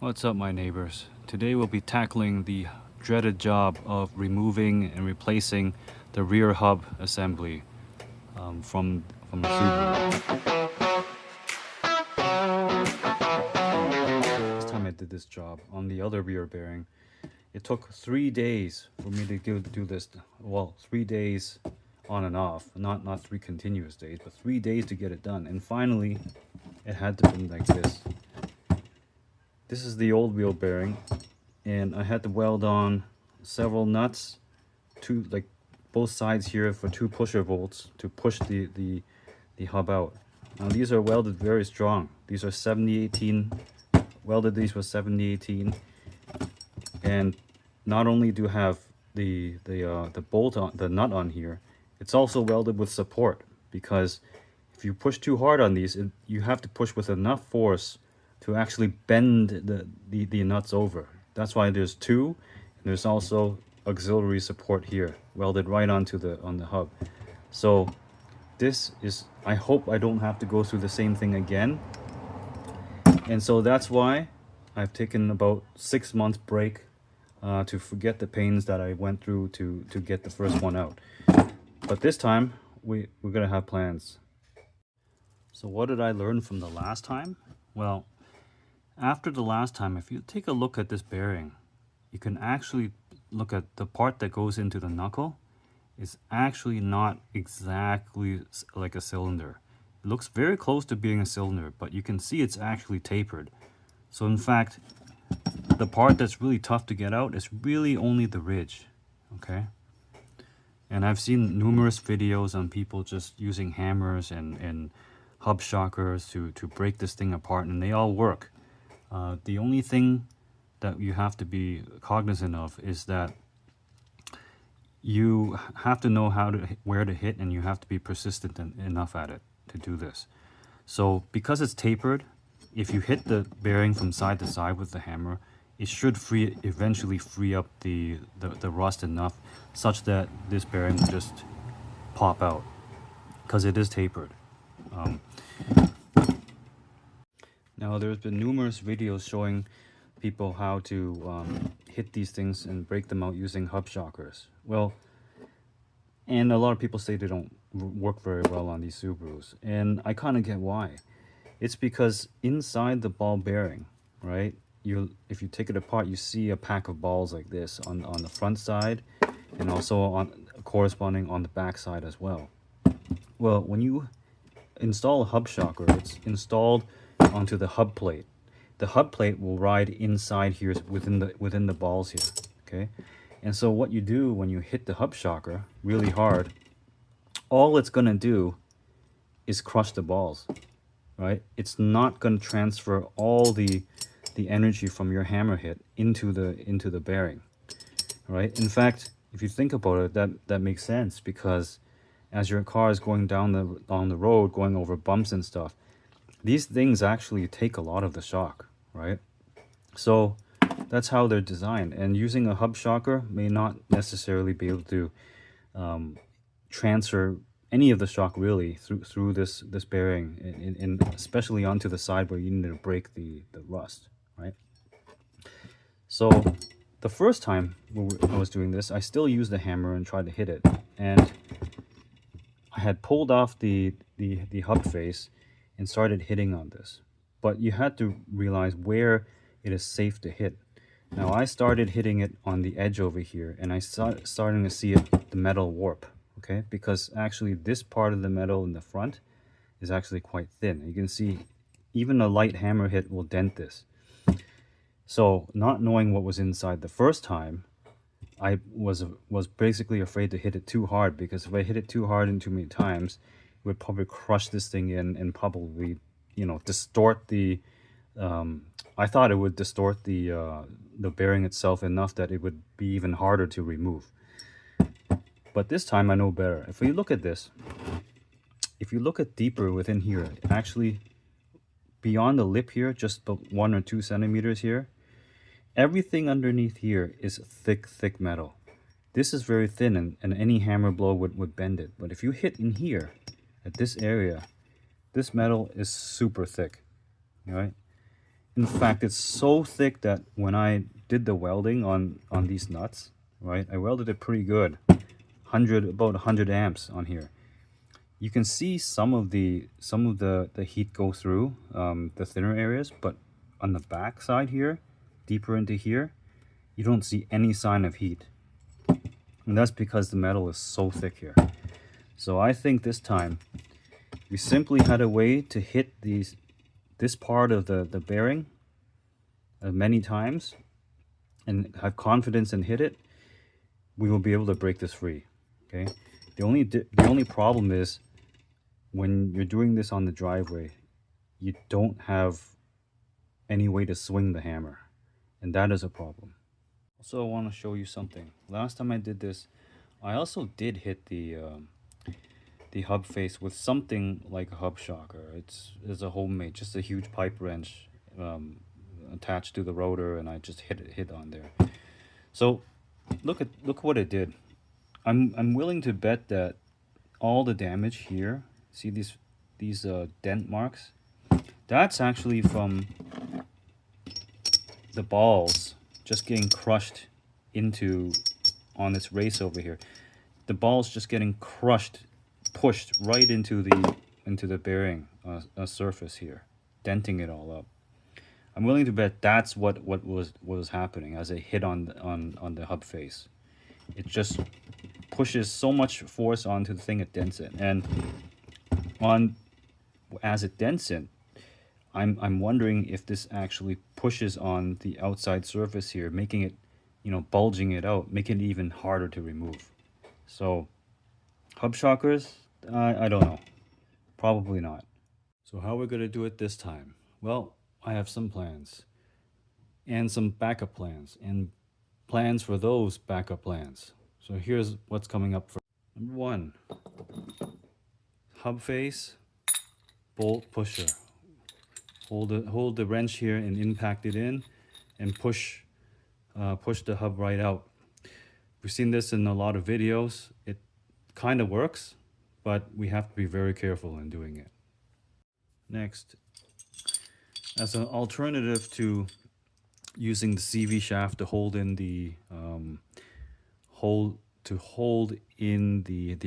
What's up, my neighbors? Today we'll be tackling the dreaded job of removing and replacing the rear hub assembly from the Subaru. Last time I did this job on the other rear bearing, it took 3 days for me to do this. Well, 3 days on and off, not 3 continuous days, but 3 days to get it done. And finally, it had to be like this. This is the old wheel bearing, and I had to weld on several nuts, like both sides here for 2 pusher bolts to push the hub out. Now these are welded very strong. These are 7018, welded these with 7018, and not only do have the bolt on the nut on here, it's also welded with support, because if you push too hard on these, you have to push with enough force to actually bend the nuts over. That's why there's 2, and there's also auxiliary support here welded right onto the hub. So this is, I hope I don't have to go through the same thing again. And so that's why I've taken about 6 months break to forget the pains that I went through to get the first one out. But this time we're gonna have plans. So what did I learn from the last time? Well, after the last time, if you take a look at this bearing, you can actually look at the part that goes into the knuckle is actually not exactly like a cylinder. It looks very close to being a cylinder, but you can see it's actually tapered. So in fact, the part that's really tough to get out is really only the ridge, okay? And I've seen numerous videos on people just using hammers and hub shockers to break this thing apart, and they all work. The only thing that you have to be cognizant of is that you have to know where to hit, and you have to be persistent enough at it to do this. So because it's tapered, if you hit the bearing from side to side with the hammer, it should eventually free up the rust enough such that this bearing will just pop out, because it is tapered. Now there's been numerous videos showing people how to hit these things and break them out using hub shockers. Well, and a lot of people say they don't work very well on these Subarus, and I kind of get why. It's because inside the ball bearing, right, if you take it apart, you see a pack of balls like this on the front side, and also corresponding on the back side as well. Well, when you install a hub shocker, it's installed onto the hub plate. The hub plate will ride inside here within the balls here, okay? And so what you do when you hit the hub shocker really hard, all it's gonna do is crush the balls, right? It's not gonna transfer all the energy from your hammer hit into the bearing, right? In fact, if you think about it, that makes sense, because as your car is going down the road, going over bumps and stuff, these things actually take a lot of the shock, right? So that's how they're designed, and using a hub shocker may not necessarily be able to transfer any of the shock really through this bearing, and especially onto the side where you need to break the rust, right? So the first time I was doing this, I still used the hammer and tried to hit it, and I had pulled off the hub face and started hitting on this. But you had to realize where it is safe to hit. Now I started hitting it on the edge over here, and I starting to see the metal warp, okay? Because actually this part of the metal in the front is actually quite thin. You can see even a light hammer hit will dent this. So not knowing what was inside the first time, I was basically afraid to hit it too hard, because if I hit it too hard and too many times, it would probably crush this thing in and probably, distort the I thought it would distort the bearing itself enough that it would be even harder to remove. But this time I know better. If you look at this, if you look at deeper within here, actually beyond the lip here, just about 1 or 2 centimeters here, everything underneath here is thick metal. This is very thin, and any hammer blow would bend it. But if you hit in here, at this area, this metal is super thick, right? In fact, it's so thick that when I did the welding on these nuts, right, I welded it pretty good. 100, about 100 amps on here. You can see some of the heat go through the thinner areas, but on the back side here, deeper into here, you don't see any sign of heat. And that's because the metal is so thick here. So I think this time we simply had a way to hit this part of the bearing many times and have confidence and hit it. We will be able to break this free. Okay. The only problem is when you're doing this on the driveway, you don't have any way to swing the hammer, and that is a problem. Also, I want to show you something. Last time I did this, I also did hit the hub face with something like a hub shocker. It's a homemade, just a huge pipe wrench attached to the rotor, and I just hit on there. So look what it did. I'm willing to bet that all the damage here, see these dent marks, that's actually from the balls just getting crushed into on this race over here. The balls just getting crushed, pushed right into the bearing surface here, denting it all up. I'm willing to bet that's what was happening as it hit on the hub face. It just pushes so much force onto the thing, it dents it, and on as it dents it, I'm wondering if this actually pushes on the outside surface here, making it, bulging it out, making it even harder to remove. So hub shockers, I don't know, probably not. So how are we gonna do it this time? Well, I have some plans and some backup plans and plans for those backup plans. So here's what's coming up for number one: hub face, bolt pusher. Hold the wrench here and impact it in, and push the hub right out. We've seen this in a lot of videos. It kind of works, but we have to be very careful in doing it. Next, as an alternative to using the CV shaft to hold in the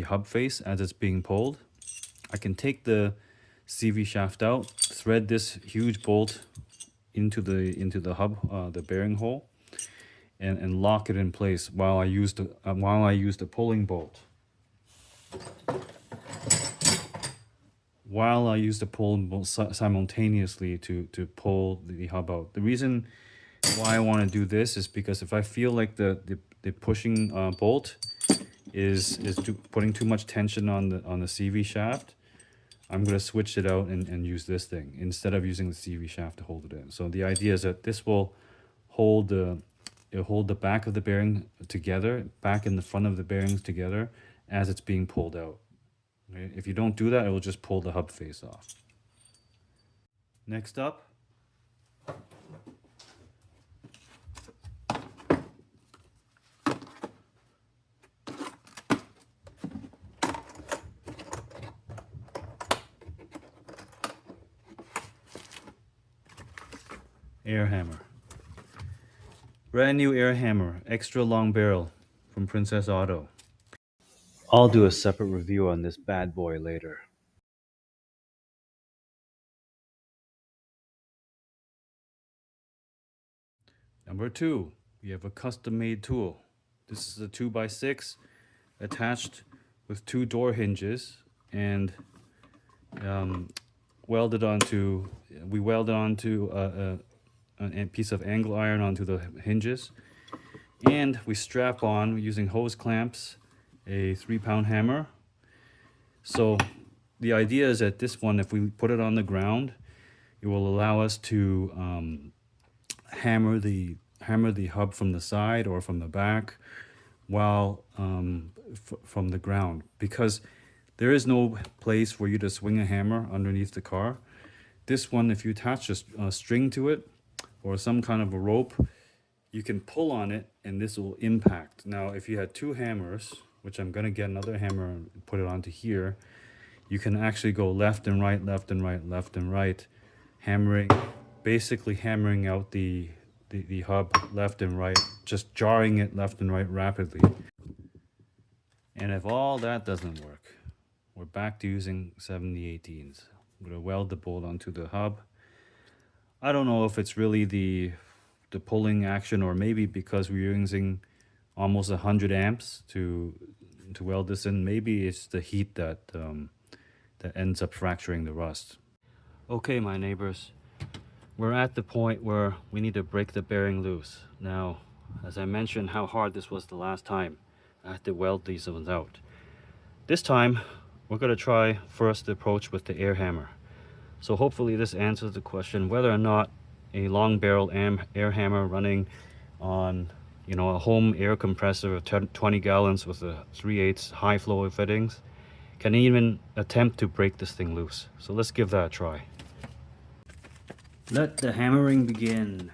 hub face as it's being pulled, I can take the CV shaft out, thread this huge bolt into the hub, the bearing hole, and lock it in place while I use the pulling bolt. While I use the pulling bolt simultaneously to pull the hub out. The reason why I want to do this is because if I feel like the pushing bolt is putting too much tension on the CV shaft, I'm going to switch it out and use this thing instead of using the CV shaft to hold it in. So the idea is that this will hold the back of the bearing together, back and the front of the bearings together as it's being pulled out. Okay? If you don't do that, it will just pull the hub face off. Next up, air hammer. Brand new air hammer, extra long barrel from Princess Auto. I'll do a separate review on this bad boy later. Number two, we have a custom-made tool. This is a 2x6 attached with two door hinges and welded onto a piece of angle iron onto the hinges, and we strap on using hose clamps a 3-pound hammer. So the idea is that this one, if we put it on the ground, it will allow us to hammer the hub from the side or from the back while from the ground, because there is no place for you to swing a hammer underneath the car. This one, if you attach a string to it or some kind of a rope, you can pull on it and this will impact. Now, if you had two hammers, which I'm gonna get another hammer and put it onto here, you can actually go left and right, left and right, left and right, hammering basically hammering out the hub left and right, just jarring it left and right rapidly. And if all that doesn't work, we're back to using 7018s. I'm gonna weld the bolt onto the hub. I don't know if it's really the pulling action, or maybe because we're using almost 100 amps to weld this in, maybe it's the heat that that ends up fracturing the rust. Okay, my neighbors, we're at the point where we need to break the bearing loose. Now, as I mentioned how hard this was the last time, I had to weld these ones out. This time, we're going to try first the approach with the air hammer. So hopefully this answers the question whether or not a long barrel air hammer running on, you know, a home air compressor of 20 gallons with a 3/8 high flow fittings can even attempt to break this thing loose. So let's give that a try. Let the hammering begin.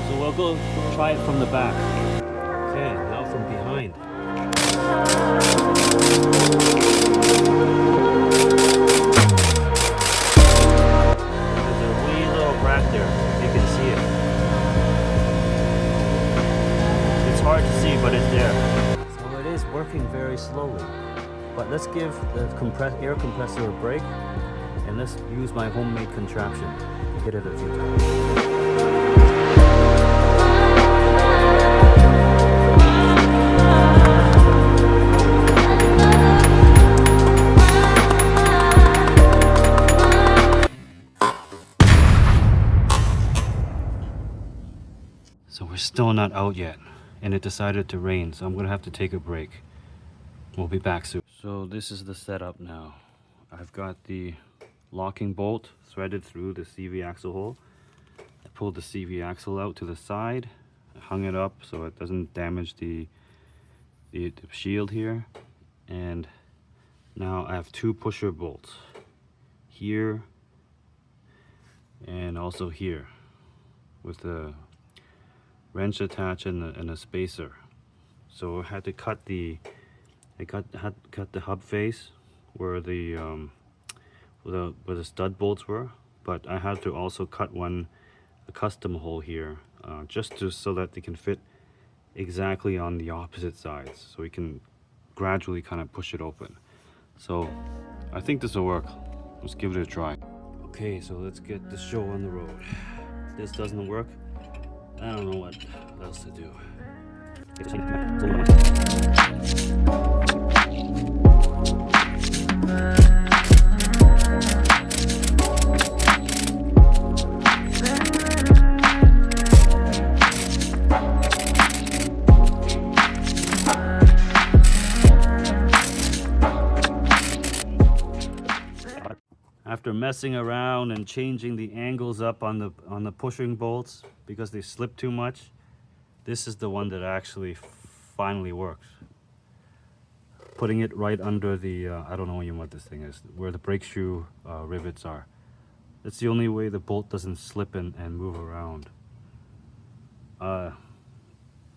So we'll go try it from the back. Okay, now from behind. There's a wee little crack there, if you can see it. It's hard to see, but it's there. So it is working very slowly. But let's give the air compressor a break, and let's use my homemade contraption to hit it a few times. So we're still not out yet, and it decided to rain, so I'm gonna have to take a break. We'll be back soon. So this is the setup now. I've got the locking bolt threaded through the CV axle hole. I pulled the CV axle out to the side, I hung it up so it doesn't damage the shield here, and now I have two pusher bolts here and also here with the wrench attached and a spacer. So I had to cut the hub face where the stud bolts were, but I had to also cut a custom hole here, so that they can fit exactly on the opposite sides, so we can gradually kind of push it open. So I think this will work. Let's give it a try. Okay, so let's get this show on the road. If this doesn't work, I don't know what else to do. After messing around and changing the angles up on the pushing bolts because they slip too much, this is the one that actually finally works. Putting it right under the I don't know even what this thing is, where the brake shoe rivets are. That's the only way the bolt doesn't slip and move around. I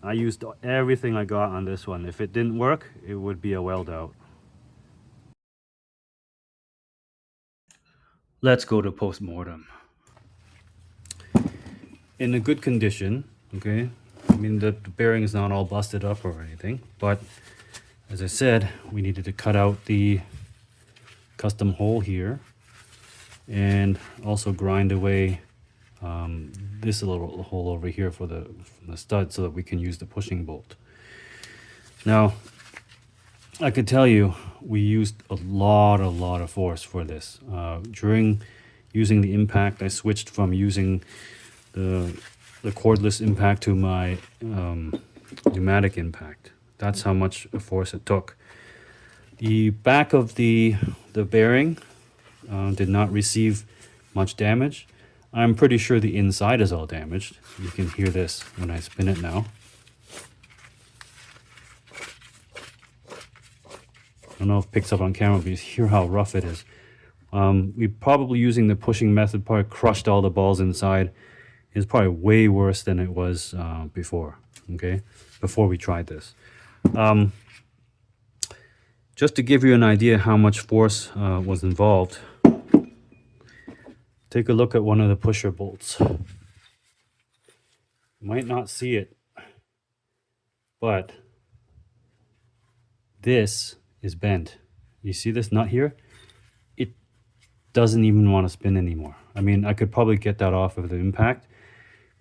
used everything I got on this one. If it didn't work, it would be a weld out. Let's go to post-mortem. In a good condition, okay, I mean, the bearing is not all busted up or anything, but as I said, we needed to cut out the custom hole here and also grind away this little hole over here for the stud so that we can use the pushing bolt. Now, I could tell you we used a lot of force for this. During using the impact, I switched from using the cordless impact to my pneumatic impact. That's how much force it took. The back of the bearing did not receive much damage. I'm pretty sure the inside is all damaged. You can hear this when I spin it now. I don't know if it picks up on camera, but you hear how rough it is. We probably using the pushing method probably crushed all the balls inside. It's probably way worse than it was before, okay? Before we tried this. Just to give you an idea how much force was involved, take a look at one of the pusher bolts. You might not see it, but this is bent. You see this nut here? It doesn't even want to spin anymore. I mean, I could probably get that off of the impact,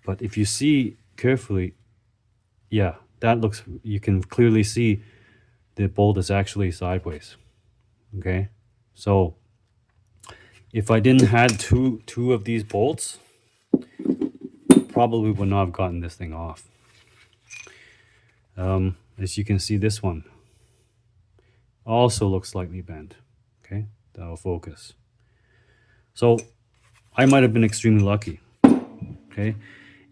but if you see carefully, yeah, that looks, you can clearly see the bolt is actually sideways. Okay, so if I didn't had two of these bolts, probably would not have gotten this thing off. As you can see, this one also looks slightly bent. Okay, that'll focus. So I might have been extremely lucky. Okay,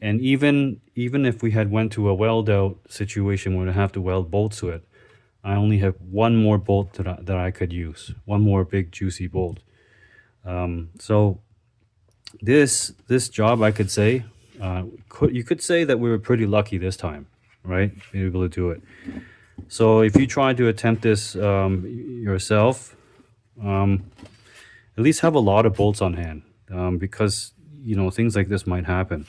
and even if we had went to a weld out situation where I have to weld bolts to it, I only have one more bolt that I could use, one more big juicy bolt. So this job, I could say, you could say that we were pretty lucky this time, right? Being able to do it. So if you try to attempt this yourself, at least have a lot of bolts on hand, because you know things like this might happen.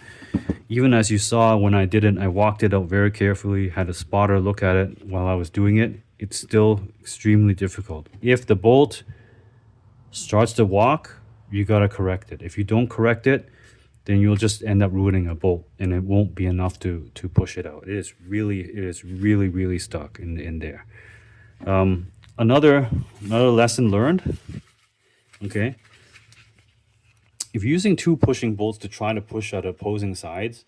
Even as you saw when I did it, I walked it out very carefully, had a spotter look at it while I was doing it. It's still extremely difficult. If the bolt starts to walk, you gotta correct it. If you don't correct it, then you'll just end up ruining a bolt, and it won't be enough to push it out. It is really stuck in there. Another lesson learned. Okay, if you're using two pushing bolts to try to push at opposing sides,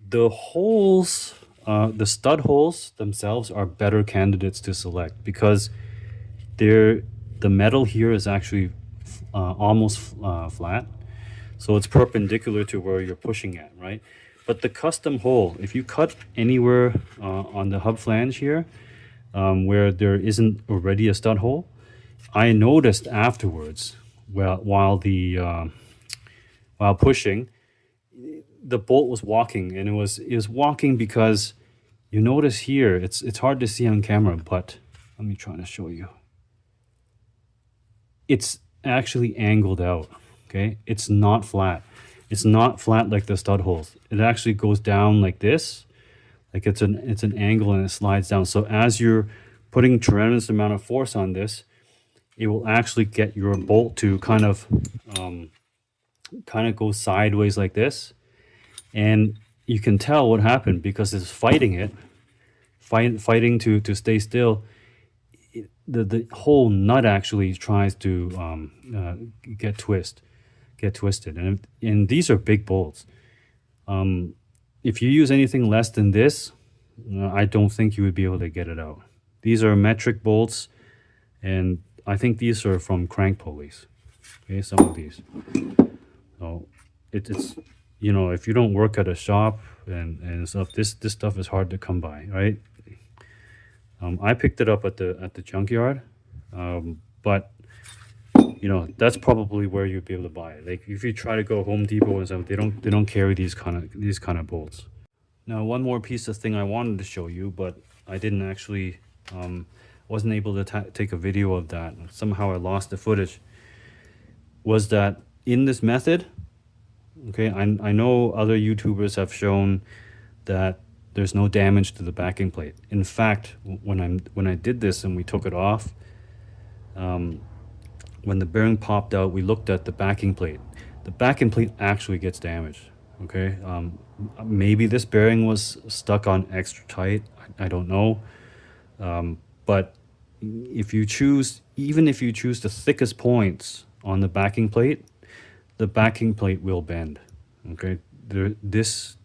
the holes, the stud holes themselves are better candidates to select because the metal here is actually almost flat. So it's perpendicular to where you're pushing at, right? But the custom hole, if you cut anywhere on the hub flange here, where there isn't already a stud hole, I noticed afterwards, while pushing, the bolt was walking, and it was walking because you notice here, it's hard to see on camera, but let me try to show you. It's actually angled out. Okay, it's not flat. It's not flat like the stud holes. It actually goes down like this, like it's an angle, and it slides down. So as you're putting tremendous amount of force on this, it will actually get your bolt to kind of go sideways like this, and you can tell what happened because it's fighting it, fighting to stay still. The whole nut actually tries to get twisted, and these are big bolts. If you use anything less than this, I don't think you would be able to get it out. These are metric bolts, and I think these are from crank pulleys. Okay, some of these. So it's you know, if you don't work at a shop and stuff, this stuff is hard to come by, right? I picked it up at the junkyard, but you know, that's probably where you'd be able to buy it. Like if you try to go Home Depot and stuff, they don't carry these kind of bolts. Now, one more piece of thing I wanted to show you, but I didn't actually wasn't able to take a video of that. Somehow I lost the footage. Was that in this method? Okay, I know other YouTubers have shown that there's no damage to the backing plate. In fact, when I did this and we took it off, when the bearing popped out, we looked at the backing plate. The backing plate actually gets damaged. Okay, maybe this bearing was stuck on extra tight. I don't know, but even if you choose the thickest points on the backing plate will bend. Okay, these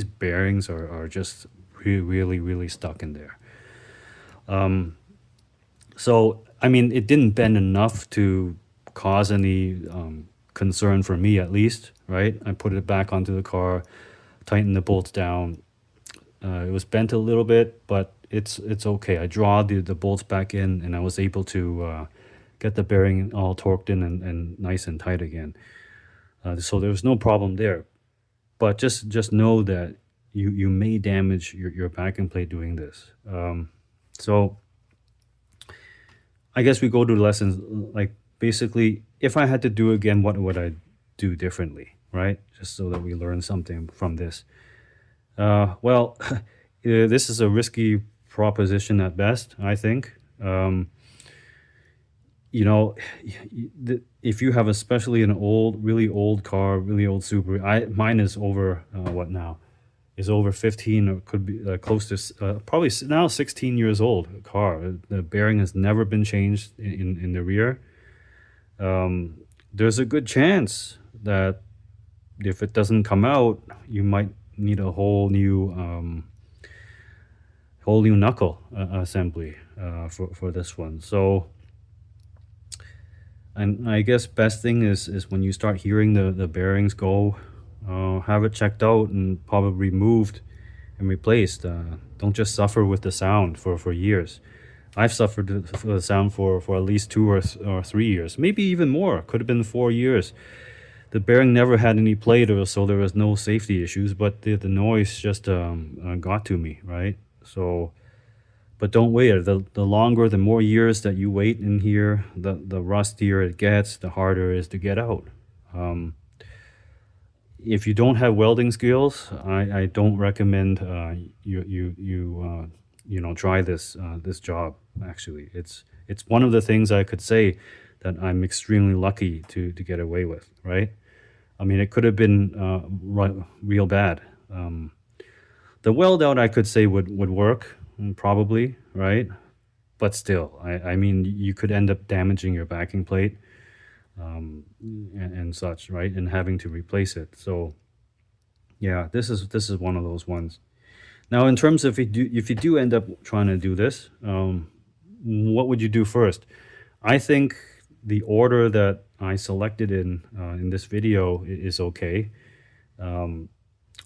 bearings are just really stuck in there. So I mean, it didn't bend enough to cause any concern for me, at least, right? I put it back onto the car, tightened the bolts down. It was bent a little bit, but it's okay. I draw the bolts back in, and I was able to get the bearing all torqued in and nice and tight again. So there was no problem there. But just know that you may damage your backing plate doing this. So I guess we go to lessons. Like, basically, if I had to do again, what would I do differently, right? Just so that we learn something from this. Well, this is a risky proposition at best, I think. You know, if you have especially an really old car, really old Subaru, mine is over, what now? Is over 15, or could be close to probably now 16 years old car. The bearing has never been changed in the rear. There's a good chance that if it doesn't come out, you might need a whole new knuckle assembly for this one. So, and I guess best thing is when you start hearing the bearings go, have it checked out and probably removed and replaced. Don't just suffer with the sound for years. I've suffered for the sound for at least 2 or 3 years, maybe even more. Could have been 4 years. The bearing never had any plate, so there was no safety issues, but the noise just got to me, right? So, but don't wait. The longer, the more years that you wait in here, the rustier it gets, the harder it is to get out. If you don't have welding skills, I don't recommend you try this job. Actually, it's one of the things I could say that I'm extremely lucky to get away with, right? I mean, it could have been real bad. The weld out, I could say, would work, probably, right? But still, I mean, you could end up damaging your backing plate and such, right? And having to replace it. So, yeah, this is one of those ones. Now, in terms of if you do end up trying to do this, what would you do first? I think the order that I selected in this video is okay.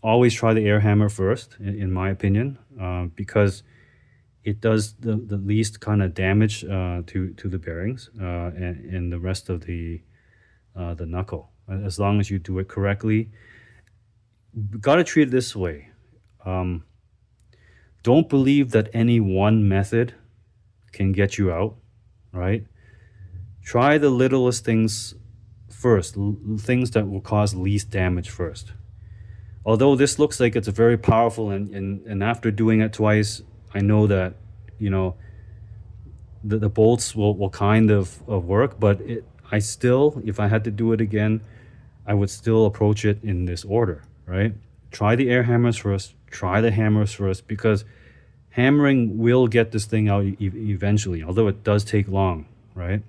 Always try the air hammer first, in my opinion, because it does the least kind of damage to the bearings and the rest of the knuckle. As long as you do it correctly, got to treat it this way. Don't believe that any one method can get you out, right? Try the littlest things first, things that will cause least damage first. Although this looks like it's a very powerful, and after doing it twice, I know that, the bolts will kind of work, but I still, if I had to do it again, I would still approach it in this order, right? Try the air hammers first, try the hammers first, because hammering will get this thing out eventually, although it does take long, right?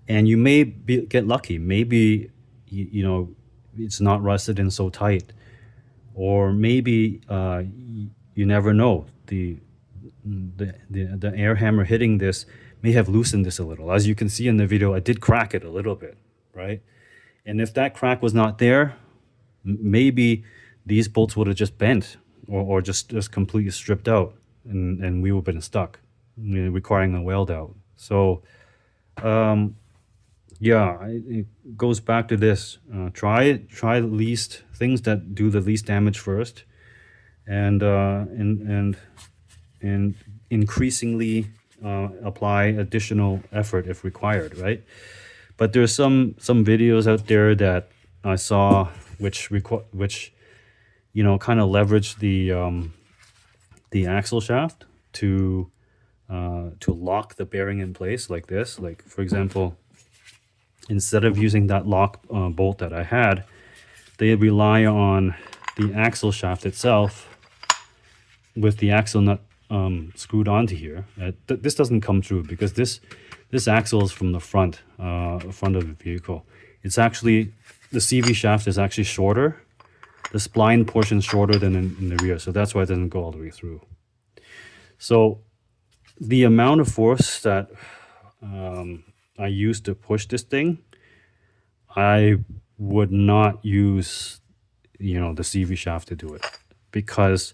And you may get lucky. Maybe, it's not rusted and so tight. Or maybe you never know. The air hammer hitting this may have loosened this a little. As you can see in the video, I did crack it a little bit, right? And if that crack was not there, maybe these bolts would have just bent or just completely stripped out, and we would have been stuck, requiring a weld out. So, yeah, it goes back to this. Try the least things that do the least damage first, and increasingly apply additional effort if required, right? But there's some videos out there that I saw which you know, kind of leverage the axle shaft to lock the bearing in place like this. Like for example, instead of using that lock bolt that I had, they rely on the axle shaft itself with the axle nut screwed onto here. This doesn't come through because this axle is from the front of the vehicle. It's actually, the CV shaft is actually shorter. The spline portion is shorter than in the rear, so that's why it doesn't go all the way through. So the amount of force that I used to push this thing, I would not use, you know, the CV shaft to do it, because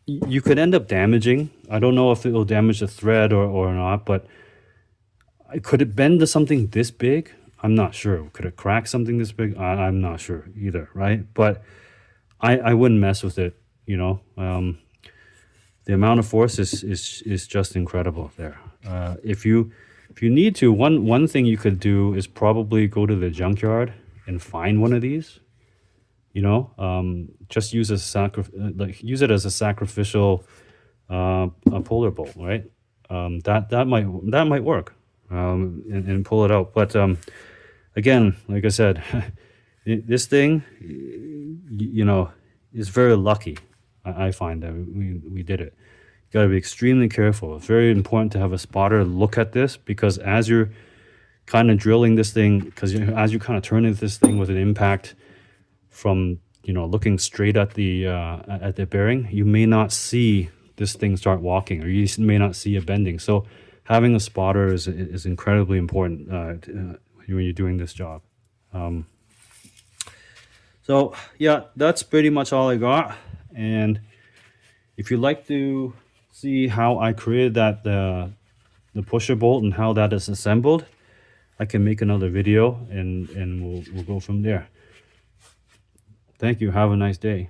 you could end up damaging. I don't know if it will damage the thread or not, but could it bend to something this big? I'm not sure. Could it crack something this big? I'm not sure either, right? But I wouldn't mess with it, you know. The amount of force is just incredible there. If you need to, one thing you could do is probably go to the junkyard and find one of these. You know, just use use it as a sacrificial a polar bolt, right? That might work, and pull it out. But again, like I said, this thing, you know, is very lucky. I find that we did it. You got to be extremely careful. It's very important to have a spotter look at this, because as you're kind of drilling this thing, because as you kind of turn this thing with an impact from, you know, looking straight at the bearing, you may not see this thing start walking, or you may not see it bending. So having a spotter is incredibly important when you're doing this job. So yeah, that's pretty much all I got. And if you'd like to see how I created that the pusher bolt and how that is assembled, I can make another video and we'll go from there. Thank you. Have a nice day.